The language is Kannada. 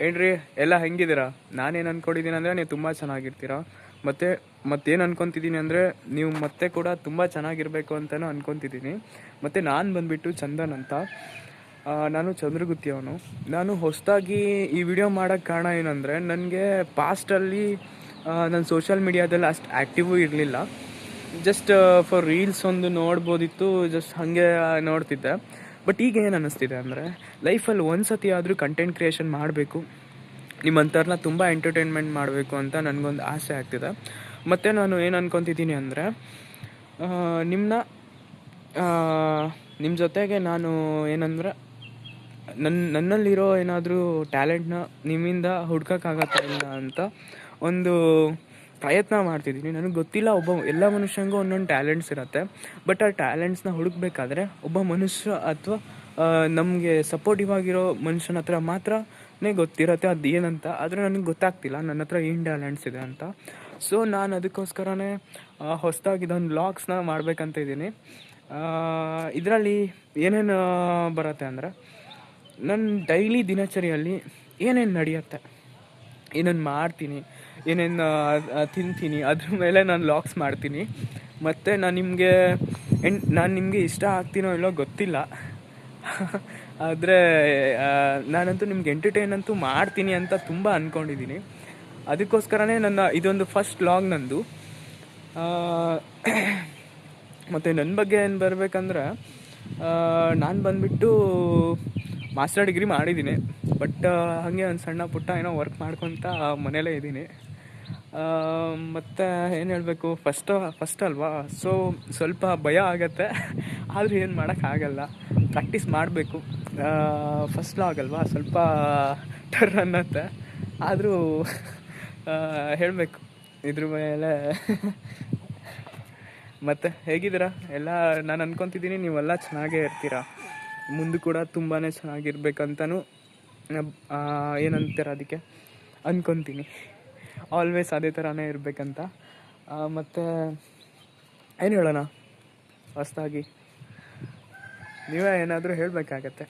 ಏನ್ರಿ ಎಲ್ಲ ಹೆಂಗಿದ್ದೀರಾ? ನಾನೇನು ಅಂದ್ಕೊಂಡಿದ್ದೀನಿ ಅಂದರೆ ನೀವು ತುಂಬ ಚೆನ್ನಾಗಿರ್ತೀರಾ. ಮತ್ತೇನು ಅನ್ಕೊತಿದ್ದೀನಿ ಅಂದರೆ ನೀವು ಮತ್ತೆ ಕೂಡ ತುಂಬ ಚೆನ್ನಾಗಿರಬೇಕು ಅಂತಲೂ ಅನ್ಕೊತಿದ್ದೀನಿ. ಮತ್ತು ನಾನು ಬಂದುಬಿಟ್ಟು ಚಂದನ್ ಅಂತ. ನಾನು ಚಂದ್ರಗುತ್ತಿಯವನು. ನಾನು ಹೊಸದಾಗಿ ಈ ವಿಡಿಯೋ ಮಾಡೋಕ್ಕೆ ಕಾರಣ ಏನಂದರೆ, ನನಗೆ ಪಾಸ್ಟಲ್ಲಿ ನಾನು ಸೋಷಿಯಲ್ ಮೀಡಿಯಾದಲ್ಲಿ ಅಷ್ಟು ಆ್ಯಕ್ಟಿವೂ ಇರಲಿಲ್ಲ. ಜಸ್ಟ್ ಫಾರ್ ರೀಲ್ಸ್ ಒಂದು ನೋಡ್ಬೋದಿತ್ತು, ಜಸ್ಟ್ ಹಾಗೆ ನೋಡ್ತಿದ್ದೆ. ಬಟ್ ಈಗ ಏನು ಅನ್ನಿಸ್ತಿದೆ ಅಂದರೆ, ಲೈಫಲ್ಲಿ ಒಂದು ಸತಿ ಆದರೂ ಕಂಟೆಂಟ್ ಕ್ರಿಯೇಷನ್ ಮಾಡಬೇಕು, ನಿಮ್ಮಂಥವ್ರನ್ನ ತುಂಬ ಎಂಟರ್ಟೈನ್ಮೆಂಟ್ ಮಾಡಬೇಕು ಅಂತ ನನಗೊಂದು ಆಸೆ ಆಗ್ತಿದೆ. ಮತ್ತು ನಾನು ಏನು ಅಂದ್ಕೊತಿದ್ದೀನಿ ಅಂದರೆ, ನಿಮ್ಮ ಜೊತೆಗೆ ನಾನು ಏನಂದರೆ, ನನ್ನಲ್ಲಿರೋ ಏನಾದರೂ ಟ್ಯಾಲೆಂಟ್ನ ನಿಮ್ಮಿಂದ ಹುಡ್ಕೋಕ್ಕಾಗತ್ತಾ ಇಲ್ಲ ಅಂತ ಒಂದು ಪ್ರಯತ್ನ ಮಾಡ್ತಿದ್ದೀನಿ. ನನಗೆ ಗೊತ್ತಿಲ್ಲ, ಎಲ್ಲ ಮನುಷ್ಯನಿಗೂ ಒಂದೊಂದು ಟ್ಯಾಲೆಂಟ್ಸ್ ಇರುತ್ತೆ. ಬಟ್ ಆ ಟ್ಯಾಲೆಂಟ್ಸ್ನ ಹುಡುಕ್ಬೇಕಾದ್ರೆ ಒಬ್ಬ ಮನುಷ್ಯ ಅಥವಾ ನಮಗೆ ಸಪೋರ್ಟಿವ್ ಆಗಿರೋ ಮನುಷ್ಯನ ಹತ್ರ ಮಾತ್ರನೇ ಗೊತ್ತಿರುತ್ತೆ ಅದು ಏನಂತ. ಆದರೆ ನನಗೆ ಗೊತ್ತಾಗ್ತಿಲ್ಲ ನನ್ನ ಹತ್ರ ಏನು ಟ್ಯಾಲೆಂಟ್ಸ್ ಇದೆ ಅಂತ. ಸೊ ನಾನು ಅದಕ್ಕೋಸ್ಕರನೇ ಹೊಸದಾಗಿ ಇದೊಂದು ವ್ಲಾಗ್ಸ್ನ ಮಾಡಬೇಕಂತ ಇದ್ದೀನಿ. ಇದರಲ್ಲಿ ಏನೇನು ಬರುತ್ತೆ ಅಂದರೆ, ನನ್ನ ಡೈಲಿ ದಿನಚರಿಯಲ್ಲಿ ಏನೇನು ನಡೆಯುತ್ತೆ, ಏನೇನು ಮಾಡ್ತೀನಿ, ಏನೇನು ತಿಂತೀನಿ, ಅದ್ರ ಮೇಲೆ ನಾನು ವ್ಲಾಗ್ಸ್ ಮಾಡ್ತೀನಿ. ಮತ್ತು ನಾನು ನಿಮಗೆ ಇಷ್ಟ ಆಗ್ತೀನೋ ಇಲ್ಲೋ ಗೊತ್ತಿಲ್ಲ, ಆದರೆ ನಾನಂತೂ ನಿಮ್ಗೆ ಎಂಟರ್ಟೈನ್ ಅಂತೂ ಮಾಡ್ತೀನಿ ಅಂತ ತುಂಬ ಅಂದ್ಕೊಂಡಿದ್ದೀನಿ. ಅದಕ್ಕೋಸ್ಕರನೇ ಇದೊಂದು ಫಸ್ಟ್ ವ್ಲಾಗ್ ನಂದು. ಮತ್ತು ನನ್ನ ಬಗ್ಗೆ ಏನು ಬರಬೇಕಂದ್ರೆ, ನಾನು ಬಂದುಬಿಟ್ಟು ಮಾಸ್ಟರ್ ಡಿಗ್ರಿ ಮಾಡಿದ್ದೀನಿ. ಬಟ್ ಹಾಗೆ ಒಂದು ಸಣ್ಣ ಪುಟ್ಟ ಏನೋ ವರ್ಕ್ ಮಾಡ್ಕೊತ ಮನೇಲೇ ಇದ್ದೀನಿ. ಮತ್ತು ಏನು ಹೇಳಬೇಕು, ಫಸ್ಟ್ ಅಲ್ವಾ, ಸೊ ಸ್ವಲ್ಪ ಭಯ ಆಗುತ್ತೆ. ಆದರೂ ಏನು ಮಾಡೋಕ್ಕಾಗಲ್ಲ, ಪ್ರಾಕ್ಟೀಸ್ ಮಾಡಬೇಕು. ಫಸ್ಟ್ ಆಗಲ್ವಾ, ಸ್ವಲ್ಪ ಟರ್ ಅನ್ನತ್ತೆ. ಆದರೂ ಹೇಳಬೇಕು ಇದ್ರ ಮೇಲೆ. ಮತ್ತು ಹೇಗಿದ್ದೀರಾ ಎಲ್ಲ? ನಾನು ಅಂದ್ಕೊತಿದ್ದೀನಿ ನೀವೆಲ್ಲ ಚೆನ್ನಾಗೇ ಇರ್ತೀರ, ಮುಂದೆ ಕೂಡ ತುಂಬಾ ಚೆನ್ನಾಗಿರ್ಬೇಕಂತನೂ ಏನಂತೀರ ಅದಕ್ಕೆ ಅಂದ್ಕೊತೀನಿ. ಆಲ್ವೇಸ್ ಅದೇ ಥರನೇ ಇರಬೇಕಂತ. ಮತ್ತು ಏನು ಹೇಳೋಣ, ಹೊಸದಾಗಿ ನೀವೇ ಏನಾದರೂ ಹೇಳಬೇಕಾಗತ್ತೆ.